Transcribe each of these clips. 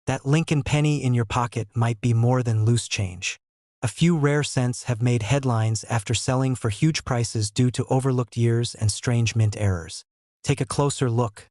That Lincoln penny in your pocket might be more than loose change. A few rare cents have made headlines after selling for huge prices due to overlooked years and strange mint errors. Take a closer look.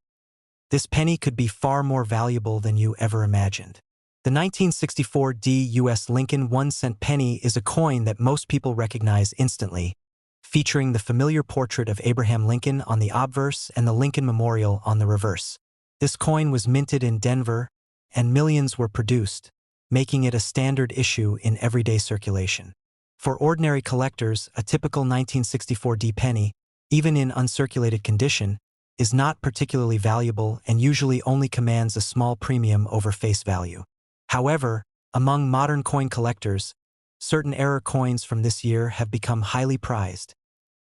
This penny could be far more valuable than you ever imagined. The 1964 U.S. Lincoln 1-cent penny is a coin that most people recognize instantly, featuring the familiar portrait of Abraham Lincoln on the obverse and the Lincoln Memorial on the reverse. This coin was minted in Denver, and millions were produced, making it a standard issue in everyday circulation. For ordinary collectors, a typical 1964 penny, even in uncirculated condition, is not particularly valuable and usually only commands a small premium over face value. However, among modern coin collectors, certain error coins from this year have become highly prized,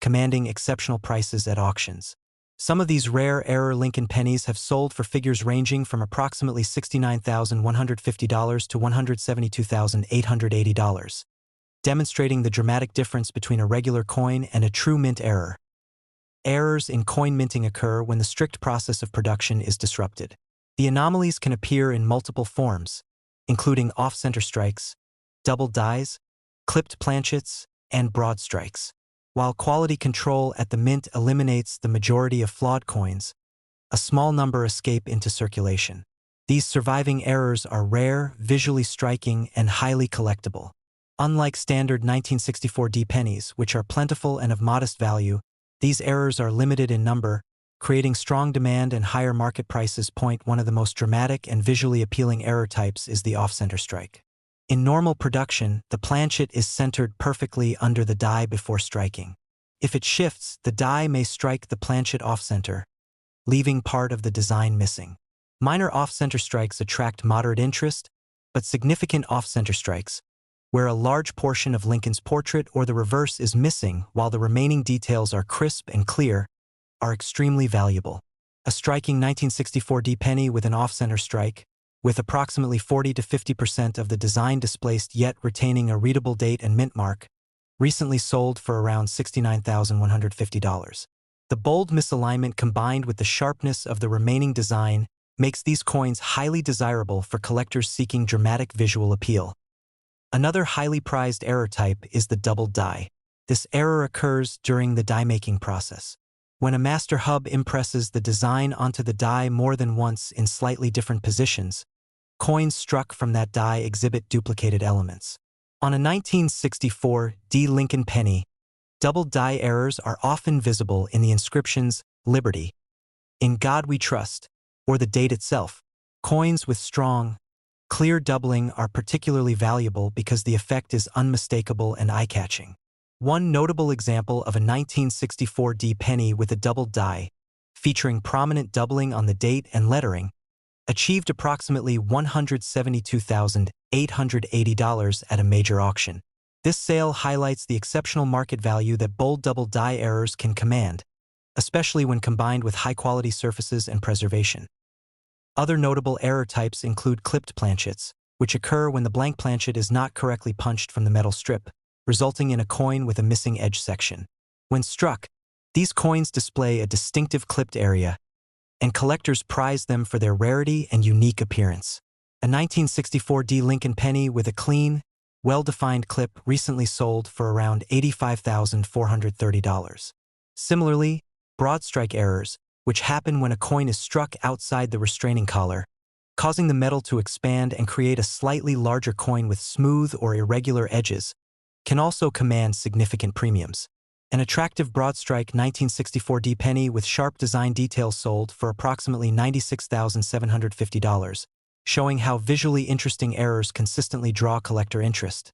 commanding exceptional prices at auctions. Some of these rare error Lincoln pennies have sold for figures ranging from approximately $69,150 to $172,880, demonstrating the dramatic difference between a regular coin and a true mint error. Errors in coin minting occur when the strict process of production is disrupted. The anomalies can appear in multiple forms, including off-center strikes, double dies, clipped planchets, and broad strikes. While quality control at the mint eliminates the majority of flawed coins, a small number escape into circulation. These surviving errors are rare, visually striking, and highly collectible. Unlike standard 1964 pennies, which are plentiful and of modest value, these errors are limited in number, creating strong demand and higher market prices. One of the most dramatic and visually appealing error types is the off-center strike. In normal production, the planchet is centered perfectly under the die before striking. If it shifts, the die may strike the planchet off-center, leaving part of the design missing. Minor off-center strikes attract moderate interest, but significant off-center strikes, where a large portion of Lincoln's portrait or the reverse is missing while the remaining details are crisp and clear, are extremely valuable. A striking 1964 penny with an off-center strike, with approximately 40 to 50% of the design displaced yet retaining a readable date and mint mark, recently sold for around $69,150. The bold misalignment combined with the sharpness of the remaining design makes these coins highly desirable for collectors seeking dramatic visual appeal. Another highly prized error type is the double die. This error occurs during the die-making process. When a master hub impresses the design onto the die more than once in slightly different positions, coins struck from that die exhibit duplicated elements. On a 1964 Lincoln penny, double die errors are often visible in the inscriptions "Liberty," "In God We Trust," or the date itself. Coins with strong, clear doubling are particularly valuable because the effect is unmistakable and eye-catching. One notable example of a 1964 penny with a double die, featuring prominent doubling on the date and lettering, achieved approximately $172,880 at a major auction. This sale highlights the exceptional market value that bold double die errors can command, especially when combined with high-quality surfaces and preservation. Other notable error types include clipped planchets, which occur when the blank planchet is not correctly punched from the metal strip, resulting in a coin with a missing edge section. When struck, these coins display a distinctive clipped area, and collectors prize them for their rarity and unique appearance. A 1964 Lincoln penny with a clean, well-defined clip recently sold for around $85,430. Similarly, broad strike errors, which happen when a coin is struck outside the restraining collar, causing the metal to expand and create a slightly larger coin with smooth or irregular edges, can also command significant premiums. An attractive broad strike 1964 penny with sharp design details sold for approximately $96,750, showing how visually interesting errors consistently draw collector interest.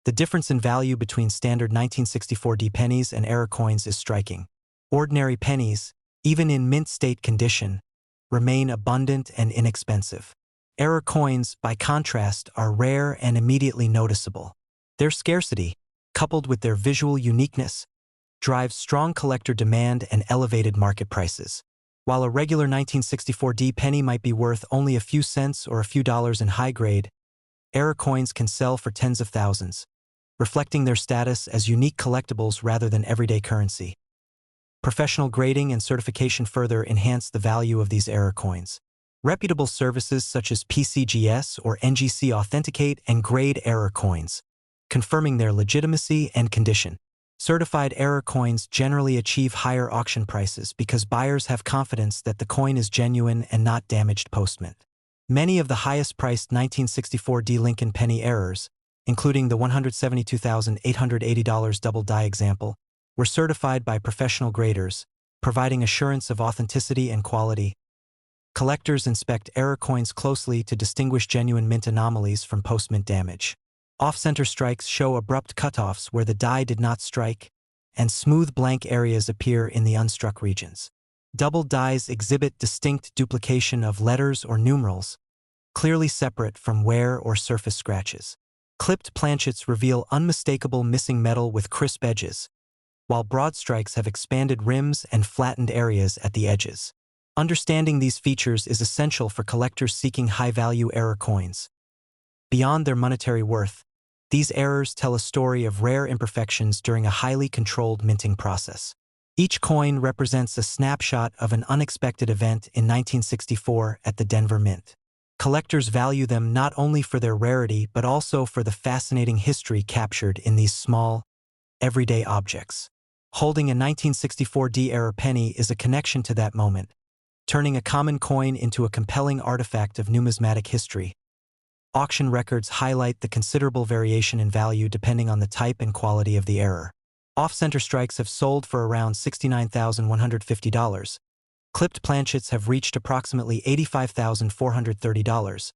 The difference in value between standard 1964 pennies and error coins is striking. Ordinary pennies, even in mint state condition, remain abundant and inexpensive. Error coins, by contrast, are rare and immediately noticeable. Their scarcity, coupled with their visual uniqueness, drives strong collector demand and elevated market prices. While a regular 1964 penny might be worth only a few cents or a few dollars in high grade, error coins can sell for tens of thousands, reflecting their status as unique collectibles rather than everyday currency. Professional grading and certification further enhance the value of these error coins. Reputable services such as PCGS or NGC authenticate and grade error coins, confirming their legitimacy and condition. Certified error coins generally achieve higher auction prices because buyers have confidence that the coin is genuine and not damaged post-mint. Many of the highest-priced 1964 D Lincoln penny errors, including the $172,880 double die example, were certified by professional graders, providing assurance of authenticity and quality. Collectors inspect error coins closely to distinguish genuine mint anomalies from post-mint damage. Off-center strikes show abrupt cutoffs where the die did not strike, and smooth blank areas appear in the unstruck regions. Double dies exhibit distinct duplication of letters or numerals, clearly separate from wear or surface scratches. Clipped planchets reveal unmistakable missing metal with crisp edges, while broad strikes have expanded rims and flattened areas at the edges. Understanding these features is essential for collectors seeking high-value error coins. Beyond their monetary worth, these errors tell a story of rare imperfections during a highly controlled minting process. Each coin represents a snapshot of an unexpected event in 1964 at the Denver Mint. Collectors value them not only for their rarity but also for the fascinating history captured in these small, everyday objects. Holding a 1964 D error penny is a connection to that moment, turning a common coin into a compelling artifact of numismatic history. Auction records highlight the considerable variation in value depending on the type and quality of the error. Off-center strikes have sold for around $69,150. Clipped planchets have reached approximately $85,430.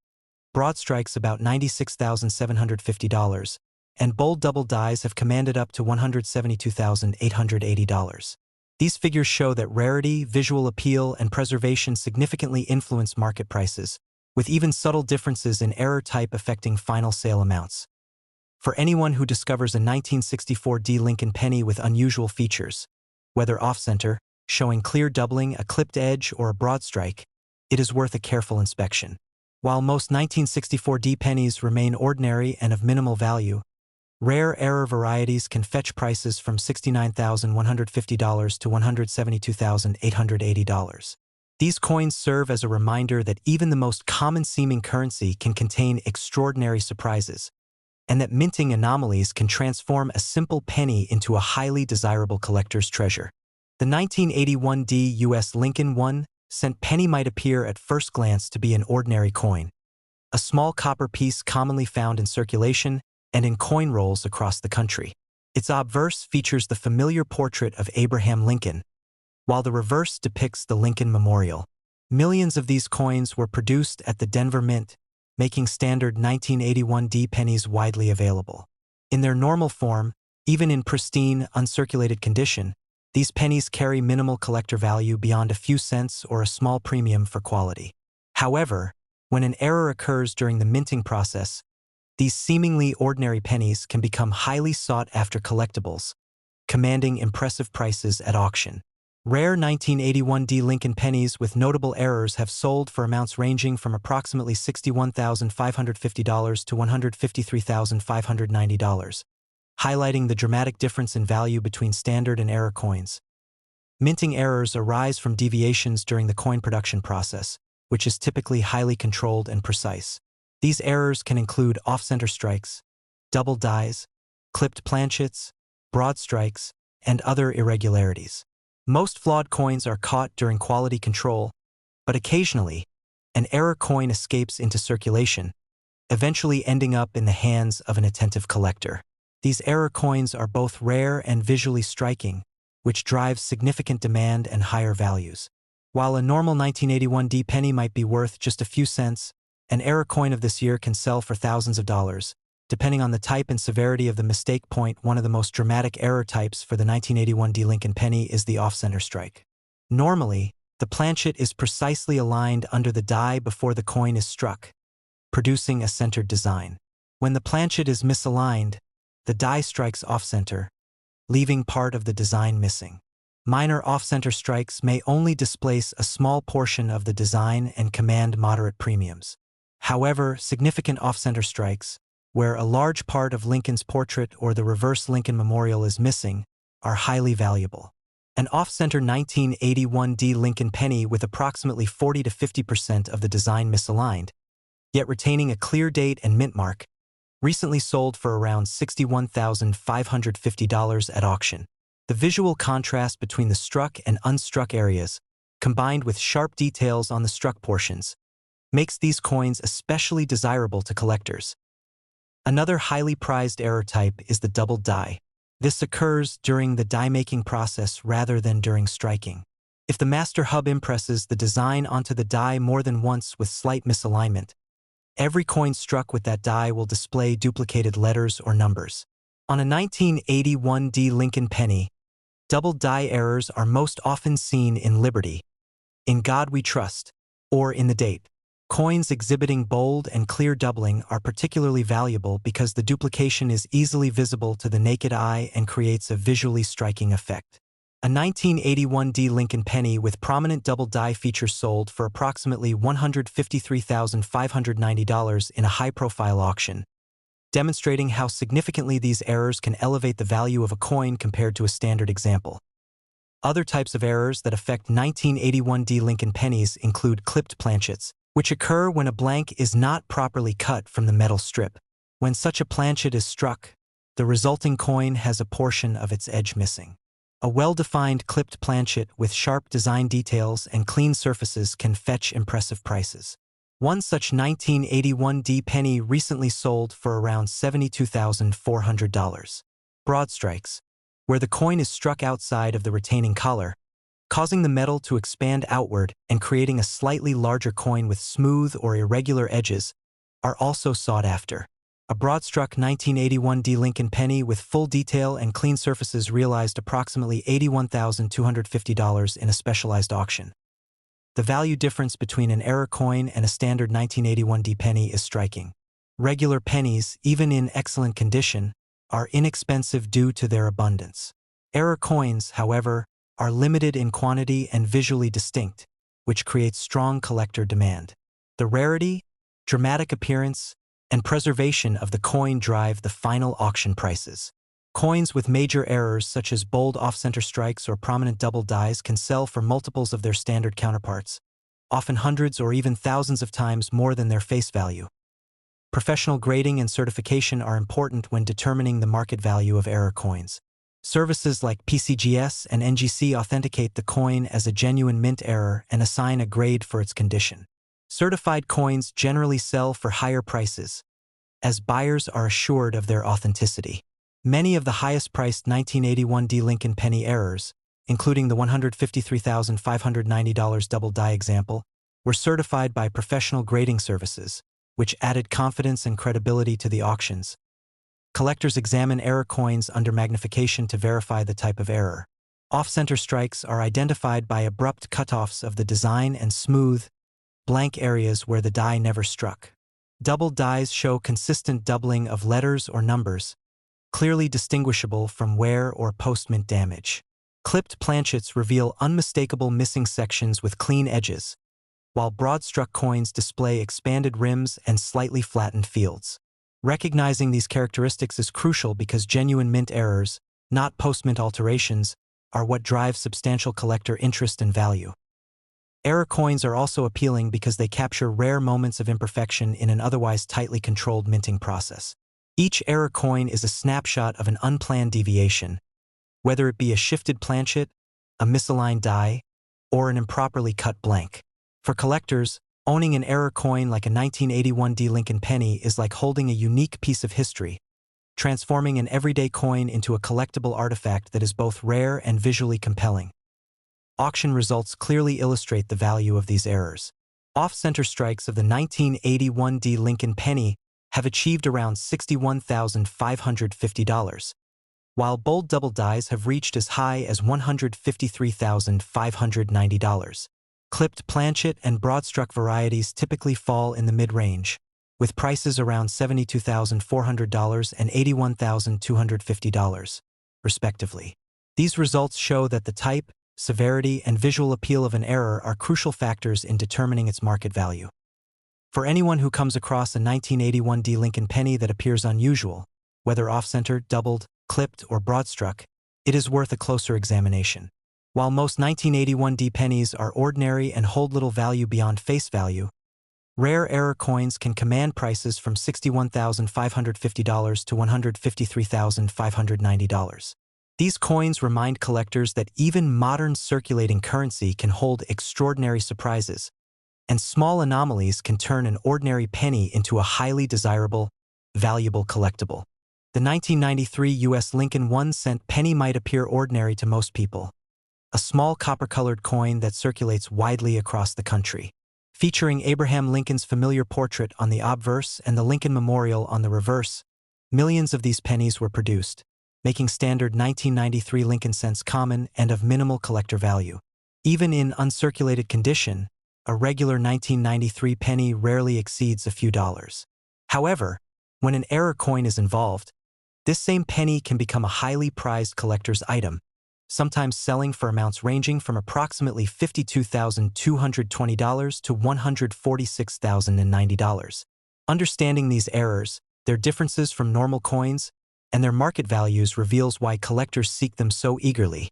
Broad strikes about $96,750. And bold double dies have commanded up to $172,880. These figures show that rarity, visual appeal, and preservation significantly influence market prices, with even subtle differences in error type affecting final sale amounts. For anyone who discovers a 1964 D Lincoln penny with unusual features, whether off-center, showing clear doubling, a clipped edge, or a broad strike, it is worth a careful inspection. While most 1964 D pennies remain ordinary and of minimal value, rare error varieties can fetch prices from $69,150 to $172,880. These coins serve as a reminder that even the most common-seeming currency can contain extraordinary surprises, and that minting anomalies can transform a simple penny into a highly desirable collector's treasure. The 1981 D U.S. Lincoln 1-cent penny might appear at first glance to be an ordinary coin, a small copper piece commonly found in circulation and in coin rolls across the country. Its obverse features the familiar portrait of Abraham Lincoln, while the reverse depicts the Lincoln Memorial. Millions of these coins were produced at the Denver Mint, making standard 1981 D pennies widely available. In their normal form, even in pristine, uncirculated condition, these pennies carry minimal collector value beyond a few cents or a small premium for quality. However, when an error occurs during the minting process, these seemingly ordinary pennies can become highly sought-after collectibles, commanding impressive prices at auction. Rare 1981 D Lincoln pennies with notable errors have sold for amounts ranging from approximately $61,550 to $153,590, highlighting the dramatic difference in value between standard and error coins. Minting errors arise from deviations during the coin production process, which is typically highly controlled and precise. These errors can include off-center strikes, double dies, clipped planchets, broad strikes, and other irregularities. Most flawed coins are caught during quality control, but occasionally, an error coin escapes into circulation, eventually ending up in the hands of an attentive collector. These error coins are both rare and visually striking, which drives significant demand and higher values. While a normal 1981 D penny might be worth just a few cents, an error coin of this year can sell for thousands of dollars. Depending on the type and severity of the mistake point, one of the most dramatic error types for the 1981 D Lincoln penny is the off-center strike. Normally, the planchet is precisely aligned under the die before the coin is struck, producing a centered design. When the planchet is misaligned, the die strikes off-center, leaving part of the design missing. Minor off-center strikes may only displace a small portion of the design and command moderate premiums. However, significant off-center strikes, where a large part of Lincoln's portrait or the reverse Lincoln Memorial is missing, are highly valuable. An off-center 1981D Lincoln penny with approximately 40 to 50% of the design misaligned, yet retaining a clear date and mint mark, recently sold for around $61,550 at auction. The visual contrast between the struck and unstruck areas, combined with sharp details on the struck portions, makes these coins especially desirable to collectors. Another highly prized error type is the doubled die. This occurs during the die-making process rather than during striking. If the master hub impresses the design onto the die more than once with slight misalignment, every coin struck with that die will display duplicated letters or numbers. On a 1981D Lincoln penny, double die errors are most often seen in Liberty, In God We Trust, or in the date. Coins exhibiting bold and clear doubling are particularly valuable because the duplication is easily visible to the naked eye and creates a visually striking effect. A 1981D Lincoln penny with prominent double die features sold for approximately $153,590 in a high-profile auction, demonstrating how significantly these errors can elevate the value of a coin compared to a standard example. Other types of errors that affect 1981D Lincoln pennies include clipped planchets, which occur when a blank is not properly cut from the metal strip. When such a planchet is struck, the resulting coin has a portion of its edge missing. A well-defined clipped planchet with sharp design details and clean surfaces can fetch impressive prices. One such 1981D penny recently sold for around $72,400. Broad strikes, where the coin is struck outside of the retaining collar, causing the metal to expand outward and creating a slightly larger coin with smooth or irregular edges, are also sought after. A broad-struck 1981D Lincoln penny with full detail and clean surfaces realized approximately $81,250 in a specialized auction. The value difference between an error coin and a standard 1981D penny is striking. Regular pennies, even in excellent condition, are inexpensive due to their abundance. Error coins, however, are limited in quantity and visually distinct, which creates strong collector demand. The rarity, dramatic appearance, and preservation of the coin drive the final auction prices. Coins with major errors such as bold off-center strikes or prominent double dies can sell for multiples of their standard counterparts, often hundreds or even thousands of times more than their face value. Professional grading and certification are important when determining the market value of error coins. Services like PCGS and NGC authenticate the coin as a genuine mint error and assign a grade for its condition. Certified coins generally sell for higher prices, as buyers are assured of their authenticity. Many of the highest-priced 1981D Lincoln penny errors, including the $153,590 double die example, were certified by professional grading services, which added confidence and credibility to the auctions. Collectors examine error coins under magnification to verify the type of error. Off-center strikes are identified by abrupt cutoffs of the design and smooth, blank areas where the die never struck. Double dies show consistent doubling of letters or numbers, clearly distinguishable from wear or post-mint damage. Clipped planchets reveal unmistakable missing sections with clean edges, while broad-struck coins display expanded rims and slightly flattened fields. Recognizing these characteristics is crucial because genuine mint errors, not post-mint alterations, are what drive substantial collector interest and value. Error coins are also appealing because they capture rare moments of imperfection in an otherwise tightly controlled minting process. Each error coin is a snapshot of an unplanned deviation, whether it be a shifted planchet, a misaligned die, or an improperly cut blank. For collectors, owning an error coin like a 1981D Lincoln penny is like holding a unique piece of history, transforming an everyday coin into a collectible artifact that is both rare and visually compelling. Auction results clearly illustrate the value of these errors. Off-center strikes of the 1981D Lincoln penny have achieved around $61,550, while bold double dies have reached as high as $153,590. Clipped planchet and broad-struck varieties typically fall in the mid-range, with prices around $72,400 and $81,250, respectively. These results show that the type, severity, and visual appeal of an error are crucial factors in determining its market value. For anyone who comes across a 1981D Lincoln penny that appears unusual, whether off-center, doubled, clipped, or broad-struck, it is worth a closer examination. While most 1981D pennies are ordinary and hold little value beyond face value, rare error coins can command prices from $61,550 to $153,590. These coins remind collectors that even modern circulating currency can hold extraordinary surprises, and small anomalies can turn an ordinary penny into a highly desirable, valuable collectible. The 1993 U.S. Lincoln 1-cent penny might appear ordinary to most people. A small copper-colored coin that circulates widely across the country. Featuring Abraham Lincoln's familiar portrait on the obverse and the Lincoln Memorial on the reverse, millions of these pennies were produced, making standard 1993 Lincoln cents common and of minimal collector value. Even in uncirculated condition, a regular 1993 penny rarely exceeds a few dollars. However, when an error coin is involved, this same penny can become a highly prized collector's item, sometimes selling for amounts ranging from approximately $52,220 to $146,090. Understanding these errors, their differences from normal coins, and their market values reveals why collectors seek them so eagerly.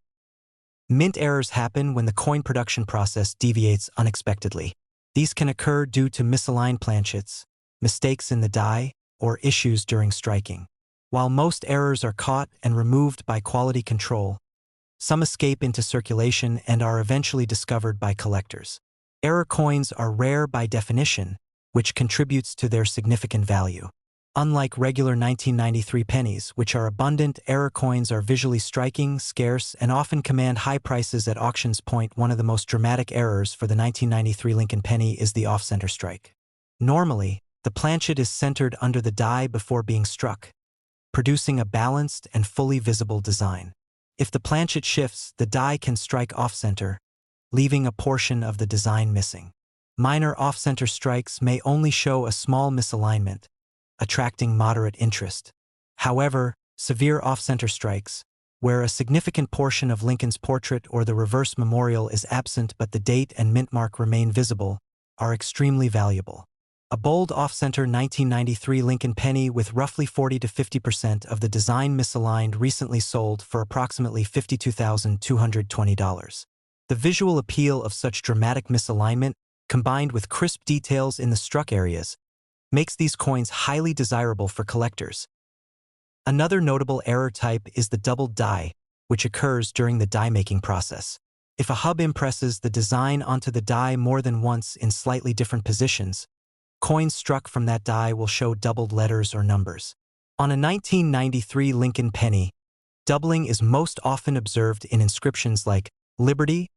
Mint errors happen when the coin production process deviates unexpectedly. These can occur due to misaligned planchets, mistakes in the die, or issues during striking. While most errors are caught and removed by quality control, some escape into circulation and are eventually discovered by collectors. Error coins are rare by definition, which contributes to their significant value. Unlike regular 1993 pennies, which are abundant, error coins are visually striking, scarce, and often command high prices at auctions. One of the most dramatic errors for the 1993 Lincoln penny is the off-center strike. Normally, the planchet is centered under the die before being struck, producing a balanced and fully visible design. If the planchet shifts, the die can strike off-center, leaving a portion of the design missing. Minor off-center strikes may only show a small misalignment, attracting moderate interest. However, severe off-center strikes, where a significant portion of Lincoln's portrait or the reverse memorial is absent but the date and mint mark remain visible, are extremely valuable. A bold off-center 1993 Lincoln penny with roughly 40 to 50% of the design misaligned recently sold for approximately $52,220. The visual appeal of such dramatic misalignment, combined with crisp details in the struck areas, makes these coins highly desirable for collectors. Another notable error type is the doubled die, which occurs during the die-making process. If a hub impresses the design onto the die more than once in slightly different positions, coins struck from that die will show doubled letters or numbers. On a 1993 Lincoln penny, doubling is most often observed in inscriptions like "Liberty"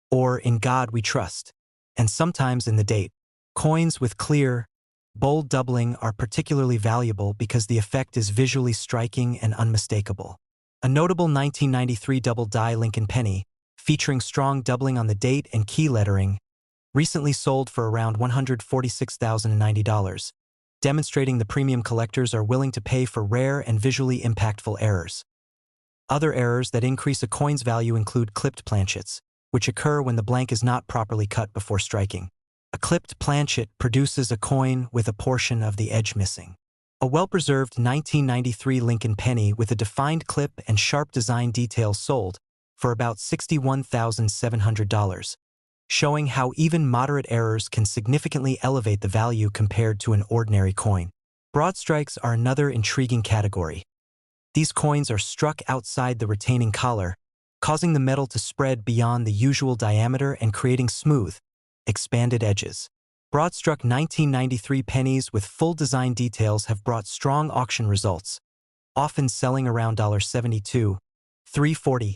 or "In God We Trust," and sometimes in the date. Coins with clear, bold doubling are particularly valuable because the effect is visually striking and unmistakable. A notable 1993 double die Lincoln penny, featuring strong doubling on the date and key lettering, recently sold for around $146,090, demonstrating the premium collectors are willing to pay for rare and visually impactful errors. Other errors that increase a coin's value include clipped planchets, which occur when the blank is not properly cut before striking. A clipped planchet produces a coin with a portion of the edge missing. A well-preserved 1993 Lincoln penny with a defined clip and sharp design details sold for about $61,700, showing how even moderate errors can significantly elevate the value compared to an ordinary coin. Broad strikes are another intriguing category. These coins are struck outside the retaining collar, causing the metal to spread beyond the usual diameter and creating smooth, expanded edges. Broad-struck 1993 pennies with full design details have brought strong auction results, often selling around $72, $340.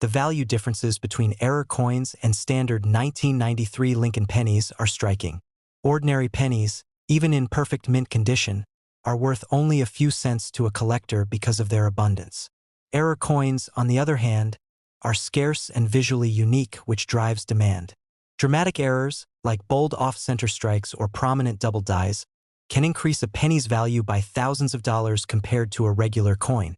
The value differences between error coins and standard 1993 Lincoln pennies are striking. Ordinary pennies, even in perfect mint condition, are worth only a few cents to a collector because of their abundance. Error coins, on the other hand, are scarce and visually unique, which drives demand. Dramatic errors, like bold off-center strikes or prominent double dies, can increase a penny's value by thousands of dollars compared to a regular coin.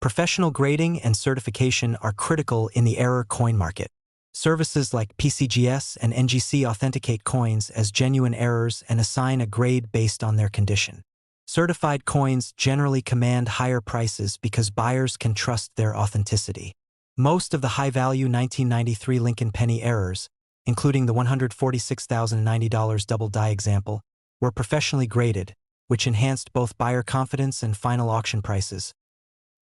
Professional grading and certification are critical in the error coin market. Services like PCGS and NGC authenticate coins as genuine errors and assign a grade based on their condition. Certified coins generally command higher prices because buyers can trust their authenticity. Most of the high-value 1993 Lincoln penny errors, including the $146,090 double die example, were professionally graded, which enhanced both buyer confidence and final auction prices.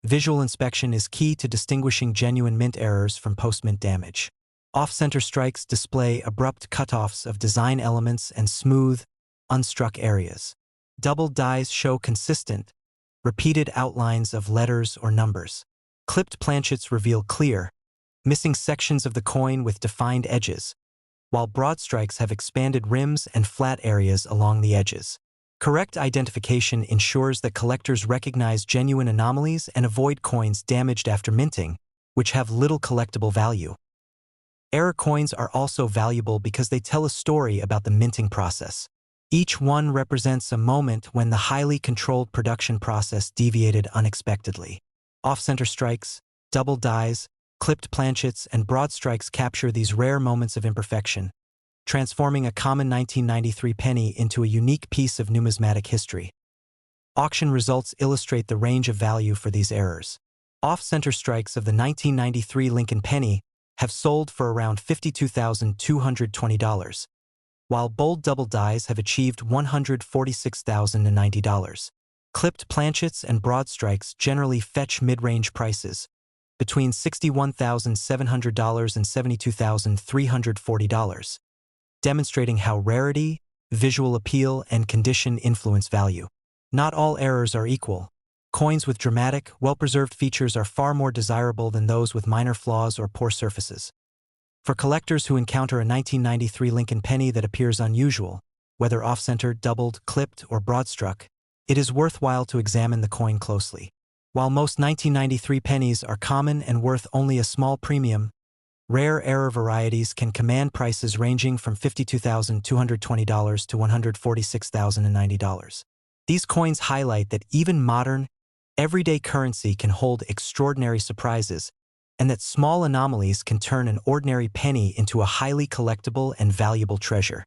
Visual inspection is key to distinguishing genuine mint errors from post-mint damage. Off-center strikes display abrupt cutoffs of design elements and smooth, unstruck areas. Double dies show consistent, repeated outlines of letters or numbers. Clipped planchets reveal clear, missing sections of the coin with defined edges, while broad strikes have expanded rims and flat areas along the edges. Correct identification ensures that collectors recognize genuine anomalies and avoid coins damaged after minting, which have little collectible value. Error coins are also valuable because they tell a story about the minting process. Each one represents a moment when the highly controlled production process deviated unexpectedly. Off-center strikes, double dies, clipped planchets, and broad strikes capture these rare moments of imperfection, transforming a common 1993 penny into a unique piece of numismatic history. Auction results illustrate the range of value for these errors. Off-center strikes of the 1993 Lincoln penny have sold for around $52,220, while bold double dies have achieved $146,090. Clipped planchets and broad strikes generally fetch mid-range prices, between $61,700 and $72,340, demonstrating how rarity, visual appeal, and condition influence value. Not all errors are equal. Coins with dramatic, well-preserved features are far more desirable than those with minor flaws or poor surfaces. For collectors who encounter a 1993 Lincoln penny that appears unusual, whether off-center, doubled, clipped, or broad-struck, it is worthwhile to examine the coin closely. While most 1993 pennies are common and worth only a small premium, rare error varieties can command prices ranging from $52,220 to $146,090. These coins highlight that even modern, everyday currency can hold extraordinary surprises, and that small anomalies can turn an ordinary penny into a highly collectible and valuable treasure.